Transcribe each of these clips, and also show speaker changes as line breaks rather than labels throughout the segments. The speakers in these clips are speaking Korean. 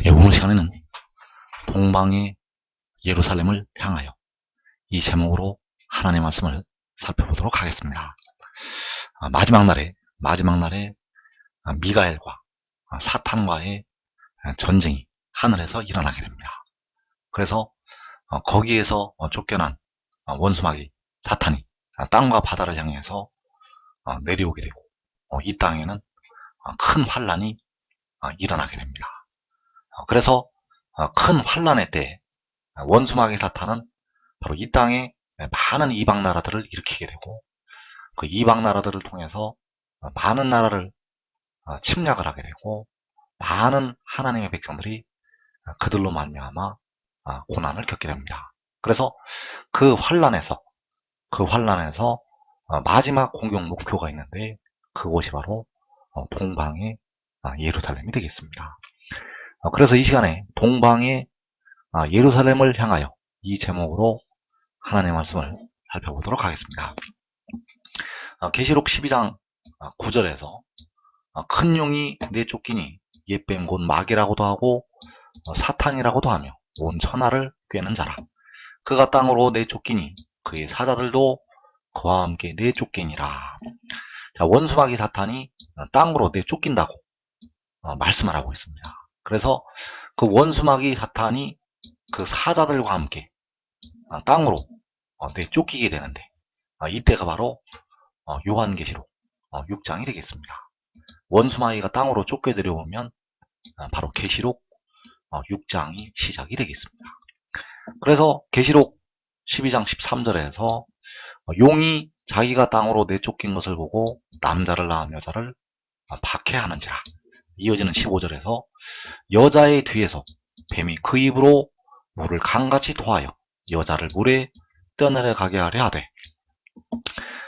오늘 시간에는 동방의 예루살렘을 향하여 이 제목으로 하나님의 말씀을 살펴보도록 하겠습니다. 마지막 날에 미가엘과 사탄과의 전쟁이 하늘에서 일어나게 됩니다. 그래서 거기에서 쫓겨난 원수마귀 사탄이 땅과 바다를 향해서 내려오게 되고 이 땅에는 큰 환란이 일어나게 됩니다. 그래서 큰 환란의 때 원수마귀 사탄은 바로 이 땅에 많은 이방 나라들을 일으키게 되고 그 이방 나라들을 통해서 많은 나라를 침략을 하게 되고 많은 하나님의 백성들이 그들로 말미암아 고난을 겪게 됩니다. 그래서 그 환란에서 마지막 공격 목표가 있는데 그곳이 바로 동방의 예루살렘이 되겠습니다. 그래서 이 시간에 동방의 예루살렘을 향하여 이 제목으로 하나님의 말씀을 살펴보도록 하겠습니다. 계시록 12장 9절에서 큰 용이 내쫓기니 옛뱀 곧 마귀라고도 하고 사탄이라고도 하며 온 천하를 꿰는 자라. 그가 땅으로 내쫓기니 그의 사자들도 그와 함께 내쫓기니라. 자, 원수마귀 사탄이 땅으로 내쫓긴다고 말씀을 하고 있습니다. 그래서 그 원수마귀 사탄이 그 사자들과 함께 땅으로 내쫓기게 되는데 이때가 바로 요한계시록 6장이 되겠습니다. 원수마귀가 땅으로 쫓겨 내려오면 바로 계시록 6장이 시작이 되겠습니다. 그래서 계시록 12장 13절에서 용이 자기가 땅으로 내쫓긴 것을 보고 남자를 낳은 여자를 박해하는지라. 이어지는 15절에서 여자의 뒤에서 뱀이 그 입으로 물을 강같이 토하여 여자를 물에 떠내려가게 하려 하되.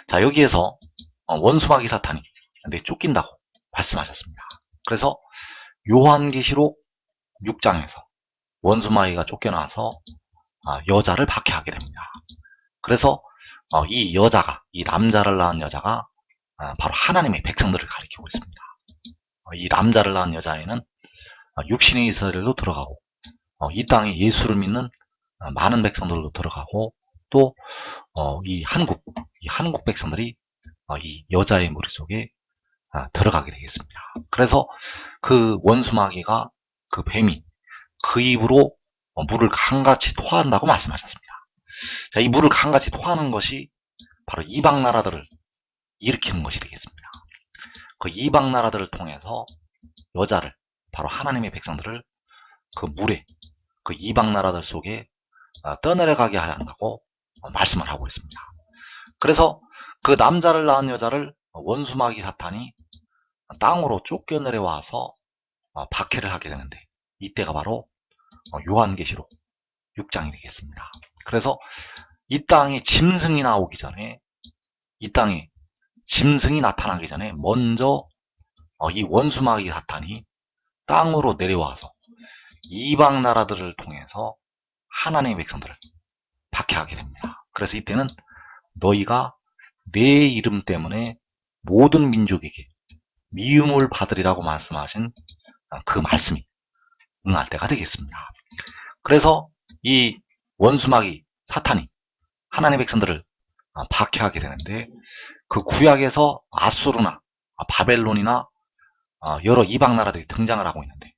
자, 여기에서 원수마귀 사탄이 내쫓긴다고 말씀하셨습니다. 그래서 요한계시록 6장에서 원수마귀가 쫓겨나서 여자를 박해하게 됩니다. 그래서 이 여자가, 이 남자를 낳은 여자가 바로 하나님의 백성들을 가리키고 있습니다. 이 남자를 낳은 여자에는 육신의 이스라엘도 들어가고 이 땅에 예수를 믿는 많은 백성들도 들어가고 또 이 한국 백성들이 이 여자의 머릿속에 들어가게 되겠습니다. 그래서 그 원수마귀가, 그 뱀이 그 입으로 물을 강같이 토한다고 말씀하셨습니다. 자, 이 물을 강같이 토하는 것이 바로 이방 나라들을 일으키는 것이 되겠습니다. 그 이방 나라들을 통해서 여자를, 바로 하나님의 백성들을 그 물에, 그 이방 나라들 속에 떠내려가게 한다고 말씀을 하고 있습니다. 그래서 그 남자를 낳은 여자를 원수마귀 사탄이 땅으로 쫓겨내려와서 박해를 하게 되는데 이때가 바로 요한계시록 6장이 되겠습니다. 그래서 이 땅에 짐승이 나오기 전에, 이 땅에 짐승이 나타나기 전에 먼저 이 원수마귀 사탄이 땅으로 내려와서 이방 나라들을 통해서 하나님의 백성들을 박해하게 됩니다. 그래서 이때는 너희가 내 이름 때문에 모든 민족에게 미움을 받으리라고 말씀하신 그 말씀이 응할 때가 되겠습니다. 그래서 이 원수마귀 사탄이 하나님의 백성들을 박해하게 되는데 그 구약에서 아수르나 바벨론이나 여러 이방 나라들이 등장을 하고 있는데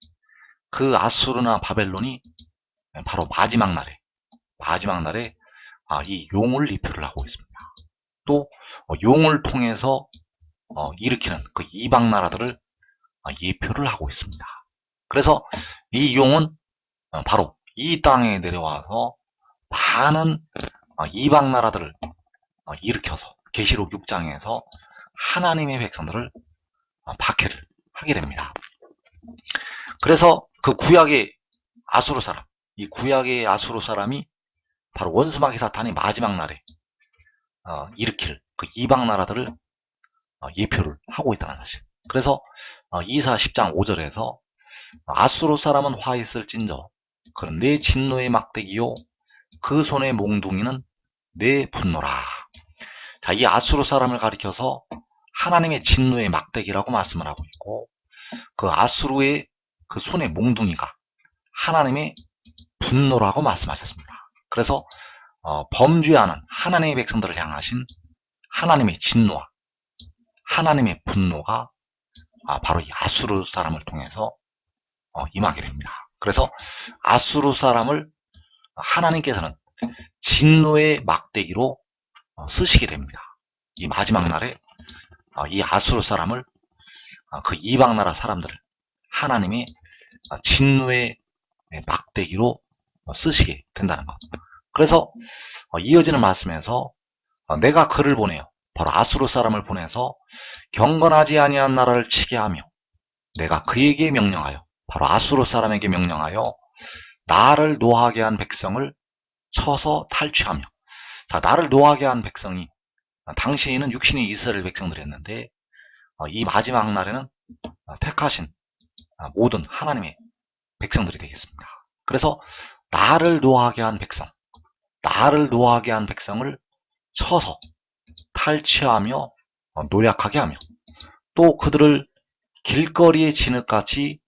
그 아수르나 바벨론이 바로 마지막 날에 이 용을 예표를 하고 있습니다. 또 용을 통해서 일으키는 그 이방 나라들을 예표를 하고 있습니다. 그래서 이 용은 바로 이 땅에 내려와서 많은 이방 나라들을 일으켜서 계시록 6장에서 하나님의 백성들을 박해를 하게 됩니다. 그래서 그 구약의 아수르 사람, 이 구약의 아수르 사람이 바로 원수마귀 사탄이 마지막 날에 일으킬 그 이방 나라들을 예표를 하고 있다는 사실. 그래서 이사 10장 5절에서 아수르 사람은 화 있을진저 그는 내 진노의 막대기요 그 손의 몽둥이는 내 분노라. 자, 이 아수르 사람을 가리켜서 하나님의 진노의 막대기라고 말씀을 하고 있고 그 아수르의 그 손의 몽둥이가 하나님의 분노라고 말씀하셨습니다. 그래서 범죄하는 하나님의 백성들을 향하신 하나님의 진노와 하나님의 분노가 바로 이 아수르 사람을 통해서 임하게 됩니다. 그래서 아수르 사람을 하나님께서는 진노의 막대기로 쓰시게 됩니다. 이 마지막 날에 이 아수르 사람을 그 이방 나라 사람들을 하나님의 진노의 막대기로 쓰시게 된다는 것. 그래서 이어지는 말씀에서 내가 그를 보내요. 바로 아수르 사람을 보내서 경건하지 아니한 나라를 치게 하며 내가 그에게 명령하여 바로 아수르 사람에게 명령하여 나를 노하게 한 백성을 쳐서 탈취하며 자 나를 노하게 한 백성이 당시에는 육신의 이스라엘 백성들이었는데 이 마지막 날에는 택하신 모든 하나님의 백성들이 되겠습니다. 그래서 나를 노하게 한 백성, 나를 노하게 한 백성을 쳐서 탈취하며 노략하게 하며 또 그들을 길거리의 진흙같이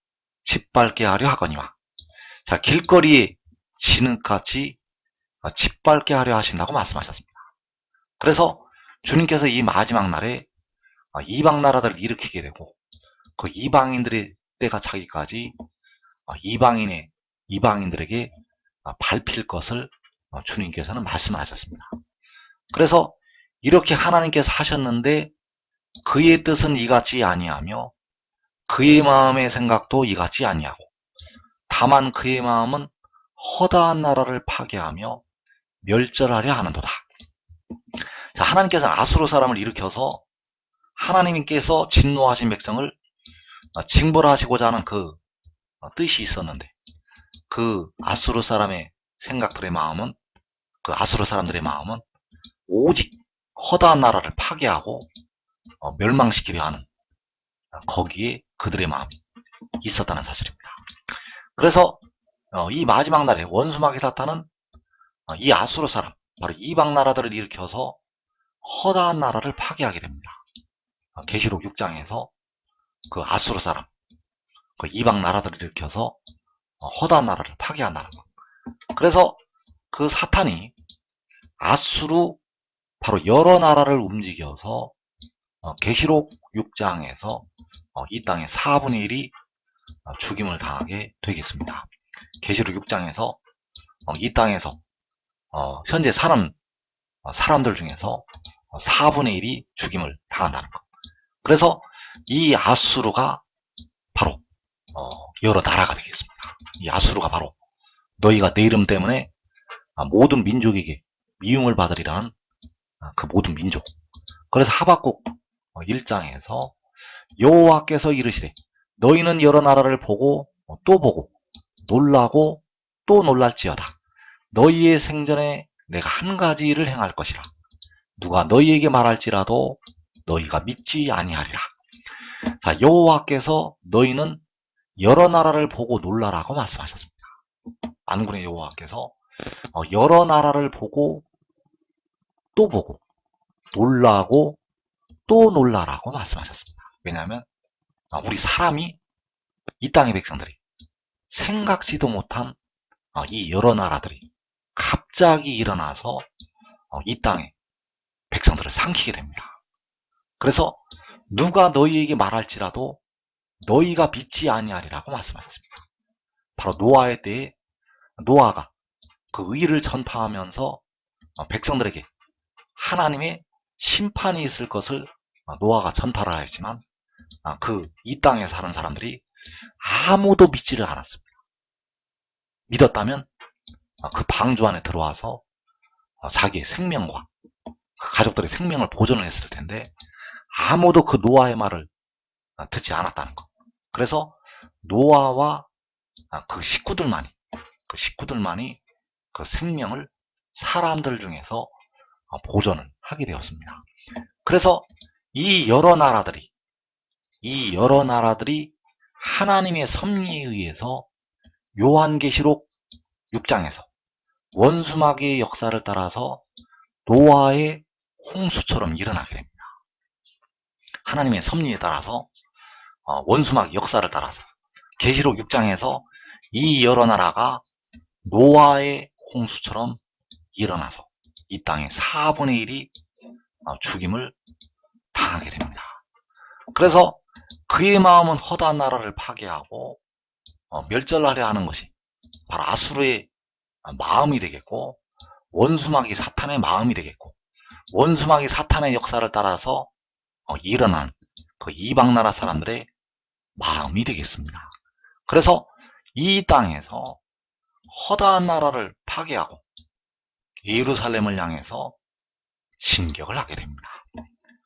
짓밟게 하려 하거니와 자 길거리에 진흙같이 짓밟게 하려 하신다고 말씀하셨습니다. 그래서 주님께서 이 마지막 날에 이방 나라들을 일으키게 되고 그 이방인들의 때가 차기까지 이방인들에게 밟힐 것을 주님께서는 말씀을 하셨습니다. 그래서 이렇게 하나님께서 하셨는데 그의 뜻은 이같지 아니하며 그의 마음의 생각도 이같지 아니하고 다만 그의 마음은 허다한 나라를 파괴하며 멸절하려 하는도다. 자, 하나님께서는 아수르 사람을 일으켜서 하나님께서 진노하신 백성을 징벌하시고자 하는 그 뜻이 있었는데 그 아수르 사람의 생각들의 마음은 그 아수르 사람들의 마음은 오직 허다한 나라를 파괴하고 멸망시키려 하는 거기에 그들의 마음이 있었다는 사실입니다. 그래서 이 마지막 날에 원수마귀 사탄은 이 아수르 사람 바로 이방 나라들을 일으켜서 허다한 나라를 파괴하게 됩니다. 계시록 6장에서 그 아수르 사람 그 이방 나라들을 일으켜서 허다한 나라를 파괴한다는 것. 그래서 그 사탄이 아수르 바로 여러 나라를 움직여서 계시록 6장에서 이 땅의 4분의 1이 죽임을 당하게 되겠습니다. 계시록 6장에서 이 땅에서 현재 사는 사람들 중에서 4분의 1이 죽임을 당한다는 것. 그래서 이 아수르가 바로 여러 나라가 되겠습니다. 이 아수르가 바로 너희가 내 이름 때문에 모든 민족에게 미움을 받으리라는 그 모든 민족. 그래서 하박국 1장에서 여호와께서 이르시되 너희는 여러 나라를 보고 또 보고 놀라고 또 놀랄지어다. 너희의 생전에 내가 한 가지 일을 행할 것이라. 누가 너희에게 말할지라도 너희가 믿지 아니하리라. 자, 여호와께서 너희는 여러 나라를 보고 놀라라고 말씀하셨습니다. 만군의 여호와께서 여러 나라를 보고 또 보고 놀라고 또 놀라라고 말씀하셨습니다. 왜냐하면 우리 사람이 이 땅의 백성들이 생각지도 못한 이 여러 나라들이 갑자기 일어나서 이 땅의 백성들을 삼키게 됩니다. 그래서 누가 너희에게 말할지라도 너희가 믿지 아니하리라고 말씀하셨습니다. 바로 노아의 때에 노아가 그 의를 전파하면서 백성들에게 하나님의 심판이 있을 것을 노아가 전파를 하였지만 그 이 땅에 사는 사람들이 아무도 믿지를 않았습니다. 믿었다면 그 방주 안에 들어와서 자기의 생명과 그 가족들의 생명을 보존을 했을 텐데 아무도 그 노아의 말을 듣지 않았다는 것. 그래서 노아와 그 식구들만이 그 생명을 사람들 중에서 보존을 하게 되었습니다. 그래서 이 여러 나라들이 하나님의 섭리에 의해서 요한계시록 6장에서 원수마귀의 역사를 따라서 노아의 홍수처럼 일어나게 됩니다. 하나님의 섭리에 따라서 원수마귀 역사를 따라서 계시록 6장에서 이 여러 나라가 노아의 홍수처럼 일어나서 이 땅의 4분의 1이 죽임을 당하게 됩니다. 그래서 그의 마음은 허다한 나라를 파괴하고 멸절하려 하는 것이 바로 아수르의 마음이 되겠고, 원수마귀 사탄의 마음이 되겠고, 원수마귀 사탄의 역사를 따라서 일어난 그 이방 나라 사람들의 마음이 되겠습니다. 그래서 이 땅에서 허다한 나라를 파괴하고 예루살렘을 향해서 진격을 하게 됩니다.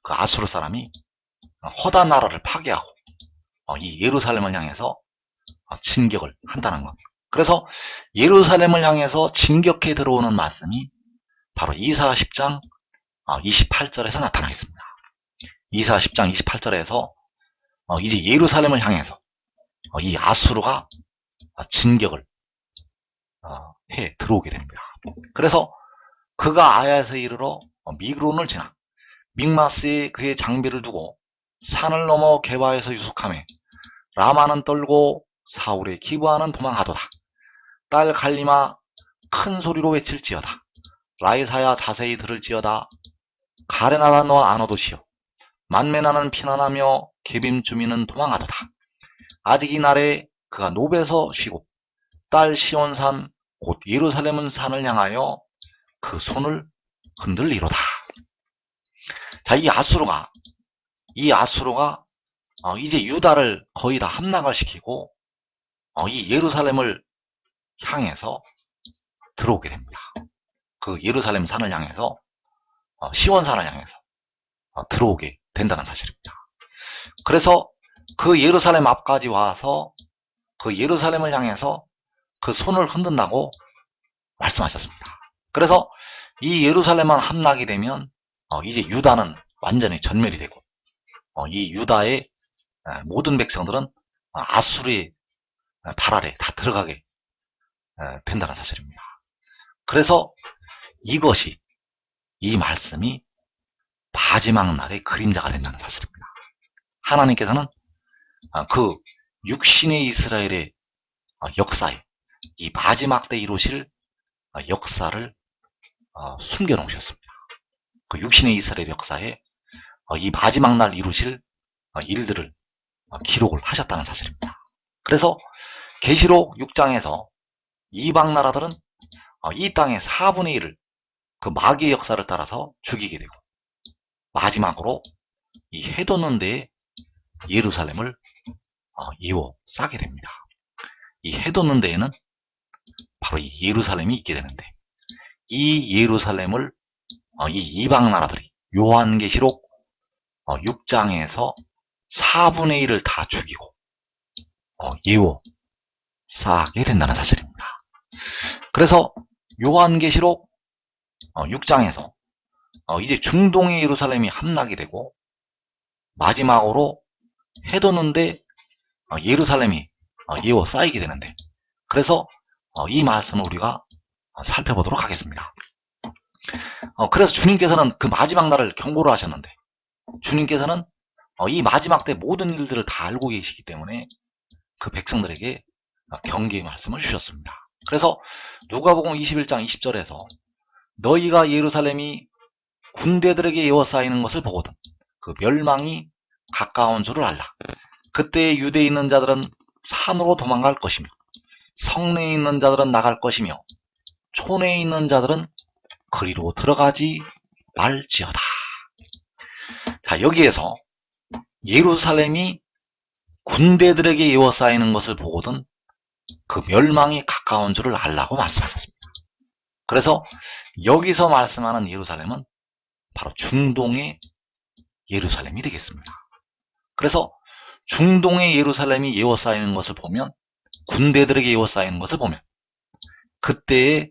그 아수르 사람이 허다한 나라를 파괴하고 이 예루살렘을 향해서 진격을 한다는 겁니다. 그래서 예루살렘을 향해서 진격해 들어오는 말씀이 바로 이사야 10장 28절에서 나타나 있습니다. 이사야 10장 28절에서 이제 예루살렘을 향해서 이 아수르가 진격을 해 들어오게 됩니다. 그래서 그가 아야에서 이르러 미그론을 지나 믹마스에 그의 장비를 두고 산을 넘어 게바에서 유숙하며 라마는 떨고 사울의 기브아는 도망하도다. 딸 갈리마 큰 소리로 외칠지어다. 라이사야 자세히 들을지어다. 가레나다 너 안 오도시오. 만메나는 피난하며 게빔주민은 도망하도다. 아직 이 날에 그가 노베에서 쉬고 딸 시온산 곧 예루살렘은 산을 향하여 그 손을 흔들리로다. 자, 이 아수르가 이제 유다를 거의 다 함락을 시키고 이 예루살렘을 향해서 들어오게 됩니다. 그 예루살렘 산을 향해서 시온산을 향해서 들어오게 된다는 사실입니다. 그래서 그 예루살렘 앞까지 와서 그 예루살렘을 향해서 그 손을 흔든다고 말씀하셨습니다. 그래서 이 예루살렘만 함락이 되면 이제 유다는 완전히 전멸이 되고 이 유다의 모든 백성들은 아수르의 발 아래 다 들어가게 된다는 사실입니다. 그래서 이 말씀이 마지막 날의 그림자가 된다는 사실입니다. 하나님께서는 그 육신의 이스라엘의 역사에 이 마지막 때 이루실 역사를 숨겨 놓으셨습니다. 그 육신의 이스라엘 역사에 이 마지막 날 이루실 일들을 기록을 하셨다는 사실입니다. 그래서 계시록 6장에서 이방 나라들은 이 땅의 4분의 1을 그 마귀의 역사를 따라서 죽이게 되고, 마지막으로 이 해돋는 데에 예루살렘을 이어싸게 됩니다. 이 해돋는 데에는 바로 이 예루살렘이 있게 되는데, 이 예루살렘을 이 이방 나라들이 요한계시록 6장에서 4분의 1을 다 죽이고 예워싸게 된다는 사실입니다. 그래서 요한계시록 6장에서 이제 중동의 예루살렘이 함락이 되고, 마지막으로 해돋는데 예루살렘이 예워싸이게 되는데, 그래서 이 말씀을 우리가 살펴보도록 하겠습니다. 그래서 주님께서는 그 마지막 날을 경고를 하셨는데, 주님께서는 이 마지막 때 모든 일들을 다 알고 계시기 때문에 그 백성들에게 경계의 말씀을 주셨습니다. 그래서 누가복음 21장 20절에서 너희가 예루살렘이 군대들에게 에워싸이는 것을 보거든 그 멸망이 가까운 줄을 알라. 그때 유대에 있는 자들은 산으로 도망갈 것이며 성내에 있는 자들은 나갈 것이며 촌에 있는 자들은 그리로 들어가지 말지어다. 자, 여기에서 예루살렘이 군대들에게 에워싸이는 것을 보거든 그 멸망이 가까운 줄을 알라고 말씀하셨습니다. 그래서 여기서 말씀하는 예루살렘은 바로 중동의 예루살렘이 되겠습니다. 그래서 중동의 예루살렘이 에워싸이는 것을 보면, 군대들에게 에워싸이는 것을 보면, 그때에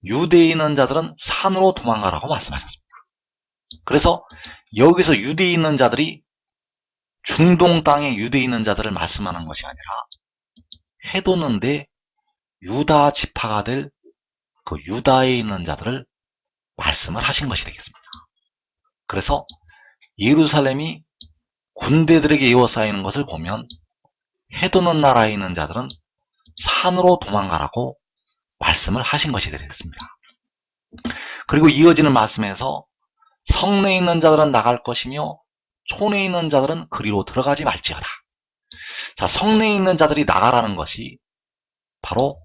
유대에 있는 자들은 산으로 도망가라고 말씀하셨습니다. 그래서 여기서 유대에 있는 자들이 중동 땅에 유대에 있는 자들을 말씀하는 것이 아니라 해돋는데 유다 지파가 될 그 유다에 있는 자들을 말씀을 하신 것이 되겠습니다. 그래서 예루살렘이 군대들에게 에워싸이는 것을 보면 해도는 나라에 있는 자들은 산으로 도망가라고 말씀을 하신 것이 되겠습니다. 그리고 이어지는 말씀에서 성내에 있는 자들은 나갈 것이며 촌에 있는 자들은 그리로 들어가지 말지어다. 자, 성내에 있는 자들이 나가라는 것이 바로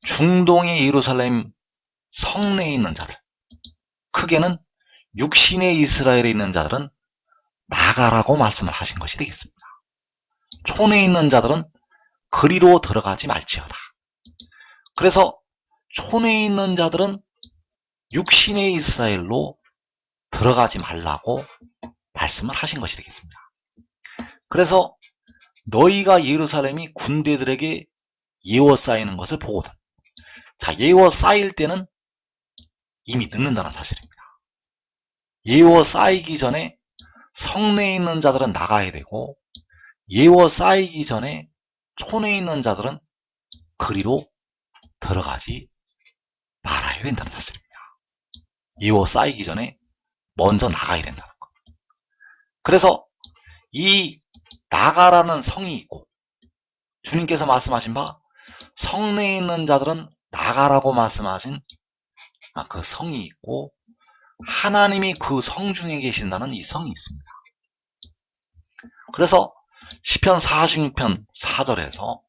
중동의 예루살렘 성내에 있는 자들, 크게는 육신의 이스라엘에 있는 자들은 나가라고 말씀을 하신 것이 되겠습니다. 촌에 있는 자들은 그리로 들어가지 말지어다. 그래서 촌에 있는 자들은 육신의 이스라엘로 들어가지 말라고 말씀을 하신 것이 되겠습니다. 그래서 너희가 예루살렘이 군대들에게 예워싸이는 것을 보거든. 자, 예워싸일 때는 이미 늦는다는 사실입니다. 예워싸이기 전에 성내에 있는 자들은 나가야 되고, 예워싸이기 전에 촌에 있는 자들은 그리로 들어가지 말아야 된다는 사실입니다. 예워싸이기 전에 먼저 나가야 된다는 것. 그래서 이 나가라는 성이 있고, 주님께서 말씀하신 바 성내에 있는 자들은 나가라고 말씀하신 그 성이 있고, 하나님이 그 성 중에 계신다는 이 성이 있습니다. 그래서 시편 46편 4절에서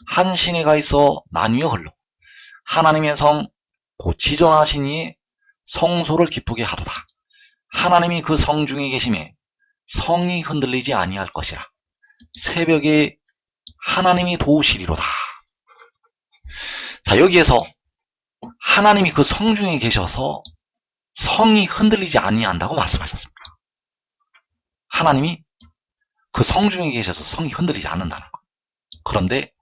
한 시내가 있어 나뉘어 흘러 하나님의 성 곧 지정하신 이의 성소를 기쁘게 하도다. 하나님이 그 성 중에 계심에 성이 흔들리지 아니할 것이라. 새벽에 하나님이 도우시리로다. 자, 여기에서 하나님이 그 성 중에 계셔서 성이 흔들리지 아니한다고 말씀하셨습니다. 하나님이 그 성 중에 계셔서 성이 흔들리지 않는다는 것. 그런데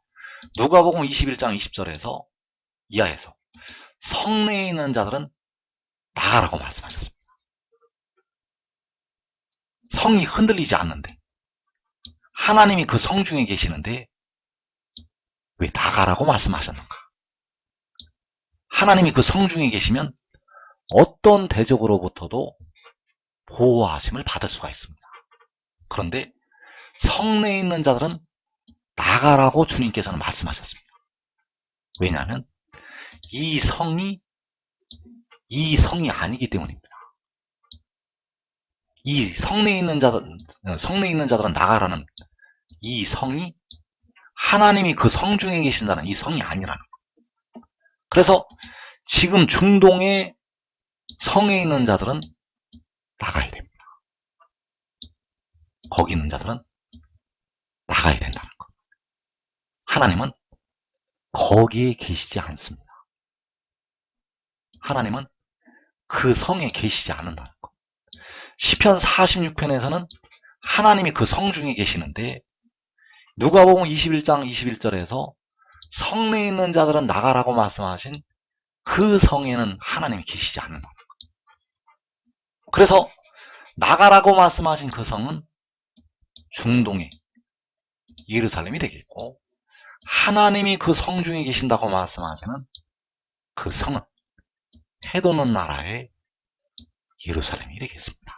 누가복음 21장 20절에서 이하에서 성내에 있는 자들은 나가라고 말씀하셨습니다. 성이 흔들리지 않는데, 하나님이 그 성 중에 계시는데 왜 나가라고 말씀하셨는가? 하나님이 그 성 중에 계시면 어떤 대적으로부터도 보호하심을 받을 수가 있습니다. 그런데 성내에 있는 자들은 나가라고 주님께서는 말씀하셨습니다. 왜냐하면 이 성이 아니기 때문입니다. 이 성내에 있는 자들은 나가라는 이 성이 하나님이 그 성 중에 계신다는 이 성이 아니라는 것. 그래서 지금 중동의 성에 있는 자들은 나가야 됩니다. 거기 있는 자들은 나가야 된다는 것. 하나님은 거기에 계시지 않습니다. 하나님은 그 성에 계시지 않는다는 것. 시편 46편에서는 하나님이 그 성 중에 계시는데, 누가복음 21장 21절에서 성내에 있는 자들은 나가라고 말씀하신 그 성에는 하나님이 계시지 않는다는 것. 그래서 나가라고 말씀하신 그 성은 중동의 예루살렘이 되겠고, 하나님이 그 성 중에 계신다고 말씀하시는 그 성은 해도는 나라의 예루살렘이 되겠습니다.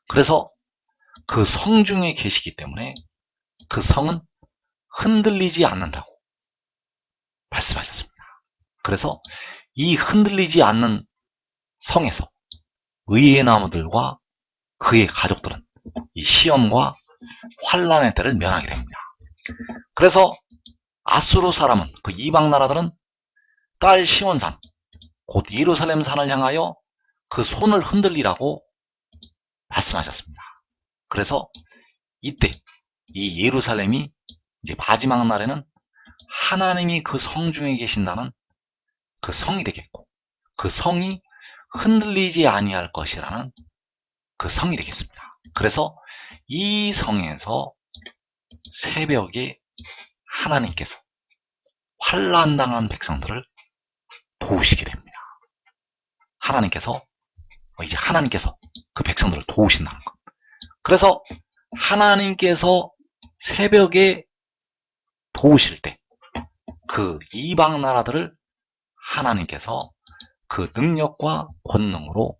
그래서 그 성 중에 계시기 때문에 그 성은 흔들리지 않는다고 말씀하셨습니다. 그래서 이 흔들리지 않는 성에서 의의 나무들과 그의 가족들은 이 시험과 환란의 때를 면하게 됩니다. 그래서 아수르 사람은, 그 이방 나라들은 딸 시온산, 곧 예루살렘 산을 향하여 그 손을 흔들리라고 말씀하셨습니다. 그래서 이때 이 예루살렘이 이제 마지막 날에는 하나님이 그 성 중에 계신다는 그 성이 되겠고, 그 성이 흔들리지 아니할 것이라는 그 성이 되겠습니다. 그래서 이 성에서 새벽에 하나님께서 환난당한 백성들을 도우시게 됩니다. 하나님께서 그 백성들을 도우신다는 것. 그래서 하나님께서 새벽에 도우실 때 그 이방 나라들을 하나님께서 그 능력과 권능으로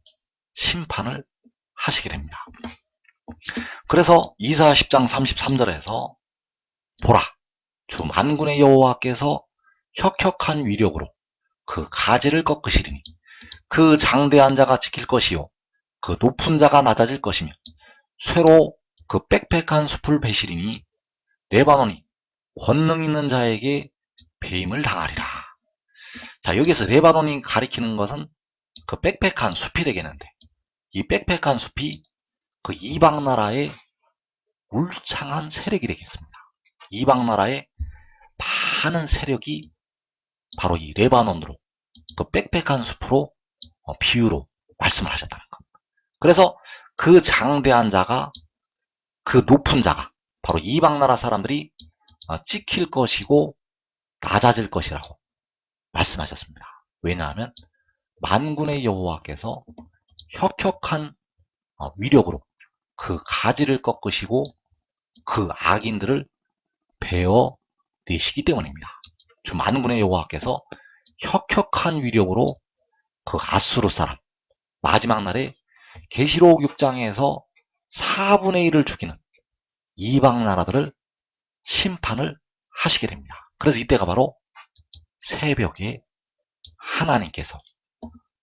심판을 하시게 됩니다. 그래서 이사야 10장 33절에서 보라, 주 만군의 여호와께서 혁혁한 위력으로 그 가지를 꺾으시리니 그 장대한 자가 지킬 것이요 그 높은 자가 낮아질 것이며 쇠로 그 빽빽한 숲을 베시리니 레바논이 권능 있는 자에게 배임을 당하리라. 자, 여기서 레바논이 가리키는 것은 그 빽빽한 숲이 되겠는데, 이 빽빽한 숲이 그 이방 나라의 울창한 세력이 되겠습니다. 이방 나라의 많은 세력이 바로 이 레바논으로 그 빽빽한 숲으로 비유로 말씀을 하셨다는 것. 그래서 그 장대한 자가, 그 높은 자가 바로 이방 나라 사람들이 찍힐 것이고 낮아질 것이라고 말씀하셨습니다. 왜냐하면 만군의 여호와께서 혁혁한 위력으로 그 가지를 꺾으시고 그 악인들을 베어 내시기 때문입니다. 주 만군의 여호와께서 혁혁한 위력으로 그 아수르 사람, 마지막 날에 계시록 6장에서 4분의 1을 죽이는 이방 나라들을 심판을 하시게 됩니다. 그래서 이때가 바로 새벽에 하나님께서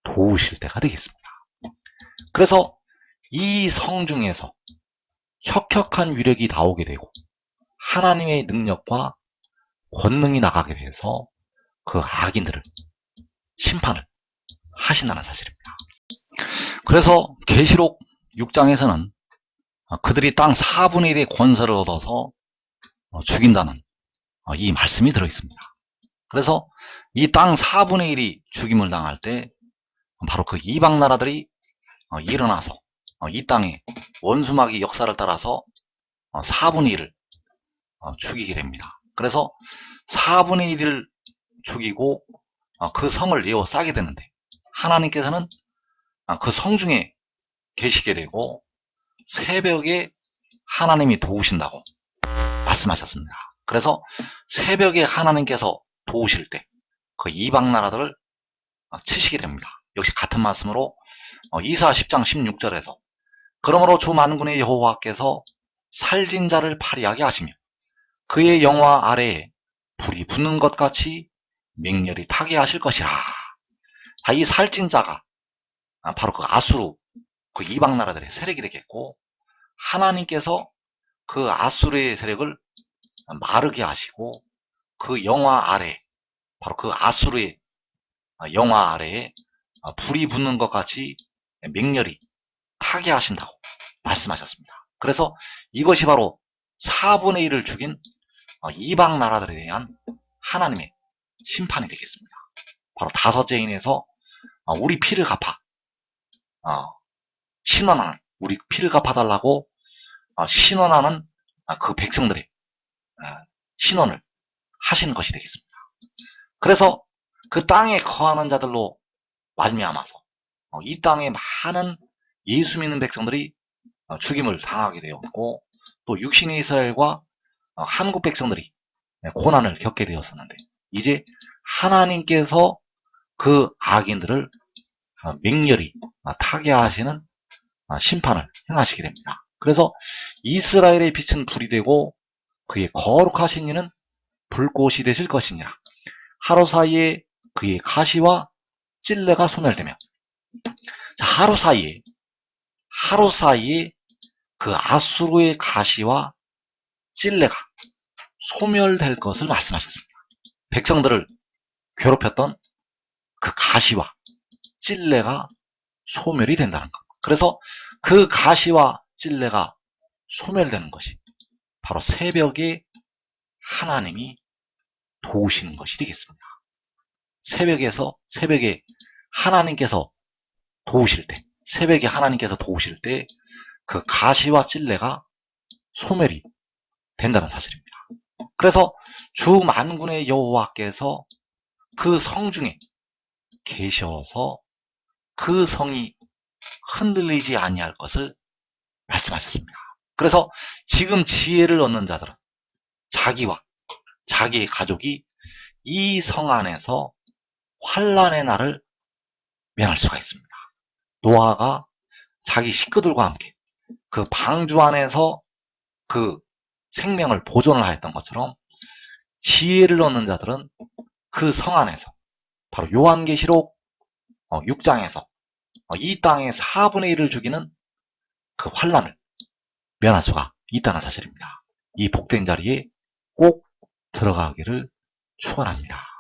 도우실 때가 되겠습니다. 그래서 이 성중에서 혁혁한 위력이 나오게 되고 하나님의 능력과 권능이 나가게 돼서 그 악인들을 심판을 하신다는 사실입니다. 그래서 계시록 6장에서는 그들이 땅 4분의 1의 권세를 얻어서 죽인다는 이 말씀이 들어있습니다. 그래서 이 땅 4분의 1이 죽임을 당할 때 바로 그 이방 나라들이 일어나서 이 땅에 원수마귀 역사를 따라서 4분의 1을 죽이게 됩니다. 그래서 4분의 1을 죽이고 그 성을 에워싸게 되는데 하나님께서는 그 성중에 계시게 되고 새벽에 하나님이 도우신다고 말씀하셨습니다. 그래서 새벽에 하나님께서 도우실 때 그 이방 나라들을 치시게 됩니다. 역시 같은 말씀으로 이사 10장 16절에서 그러므로 주 만군의 여호와께서 살진 자를 파리하게 하시며 그의 영화 아래에 불이 붙는 것 같이 맹렬히 타게 하실 것이라. 이 살진 자가 바로 그 아수르, 그 이방 나라들의 세력이 되겠고 하나님께서 그 아수르의 세력을 마르게 하시고 그 영화 아래, 바로 그 아수르의 영화 아래에 불이 붙는 것 같이 맹렬히 타게 하신다고 말씀하셨습니다. 그래서 이것이 바로 4분의 1을 죽인 이방 나라들에 대한 하나님의 심판이 되겠습니다. 바로 다섯째 인에서 우리 피를 갚아 신원하는, 우리 피를 갚아달라고 신원하는 그 백성들의 신원을 하시는 것이 되겠습니다. 그래서 그 땅에 거하는 자들로 말미암아서 이 땅에 많은 예수 믿는 백성들이 죽임을 당하게 되었고 또 육신의 이스라엘과 한국 백성들이 고난을 겪게 되었었는데 이제 하나님께서 그 악인들을 맹렬히 타개하시는 심판을 행하시게 됩니다. 그래서 이스라엘의 빛은 불이 되고 그의 거룩하신 이는 불꽃이 되실 것이니라. 하루 사이에 그의 가시와 찔레가 소멸되며, 자, 하루 사이에 그 아수르의 가시와 찔레가 소멸될 것을 말씀하셨습니다. 백성들을 괴롭혔던 그 가시와 찔레가 소멸이 된다는 것. 그래서 그 가시와 찔레가 소멸되는 것이 바로 새벽에 하나님이 도우시는 것이 되겠습니다. 새벽에 하나님께서 도우실 때, 새벽에 하나님께서 도우실 때 그 가시와 찔레가 소멸이 된다는 사실입니다. 그래서 주 만군의 여호와께서 그 성중에 계셔서 그 성이 흔들리지 아니할 것을 말씀하셨습니다. 그래서 지금 지혜를 얻는 자들은 자기와 자기의 가족이 이 성 안에서 환란의 날을 면할 수가 있습니다. 노아가 자기 식구들과 함께 그 방주 안에서 그 생명을 보존을 하였던 것처럼 지혜를 얻는 자들은 그 성 안에서 바로 요한계시록 6장에서 이 땅의 4분의 1을 죽이는 그 환란을 면할 수가 있다는 사실입니다. 이 복된 자리에 꼭 들어가기를 축원합니다.